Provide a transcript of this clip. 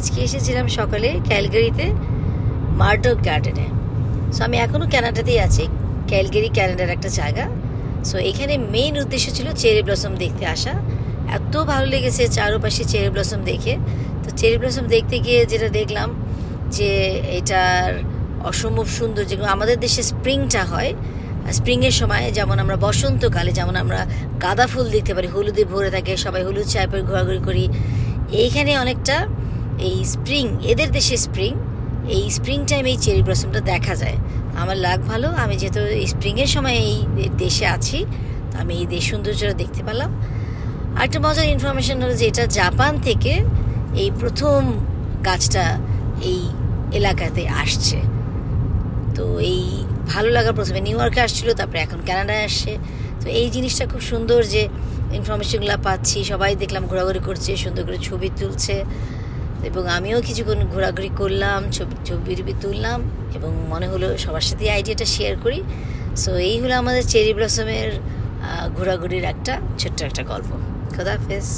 আজকে এসেছিলাম সকালে ক্যালগারিতে মার্ডক গার্ডেনে। সো আমি এখনও ক্যানাডাতেই আছি, ক্যালগারি ক্যানাডার একটা জায়গা। সো এখানে মেইন উদ্দেশ্য ছিল চেরি ব্লসম দেখতে আসা। এত ভালো লেগেছে চারপাশে চেরি ব্লসম দেখে। তো চেরি ব্লসম দেখতে গিয়ে যেটা দেখলাম যে এটার অসম্ভব সুন্দর, যেগুলো আমাদের দেশে স্প্রিংটা হয়, স্প্রিংয়ের সময় যেমন আমরা বসন্তকালে যেমন আমরা গাঁদা ফুল দেখতে পারি, হলুদে ভরে থাকে, সবাই হলুদ চায় পরে ঘোরাঘুরি করি। এইখানে অনেকটা এই স্প্রিং, এদের দেশে স্প্রিং, এই স্প্রিং টাইম এই চেরি ব্লসমটা দেখা যায়। আমার লাগ ভালো, আমি যেহেতু এই স্প্রিংয়ের সময় এই দেশে আছি, তো আমি এই দেশ সৌন্দর্যটা দেখতে পেলাম। আরেকটা মজার ইনফরমেশন হলো যে এটা জাপান থেকে এই প্রথম গাছটা এই এলাকাতে আসছে। তো এই ভালো লাগা প্রথমে নিউ ইয়র্কে আসছিলো, তারপরে এখন কানাডায় আসছে। তো এই জিনিসটা খুব সুন্দর যে ইনফরমেশনগুলো পাচ্ছি, সবাই দেখলাম ঘোরাঘুরি করছে, সুন্দর করে ছবি তুলছে, এবং আমিও কিছুক্ষণ ঘোরাঘুরি করলাম, ছবি তুললাম, এবং মনে হলো সবার সাথে এই আইডিয়াটা শেয়ার করি। সো এই হলো আমাদের চেরি ব্লসমের ঘোরাঘুরির একটা ছোট্ট একটা গল্প। খোদা হাফেজ।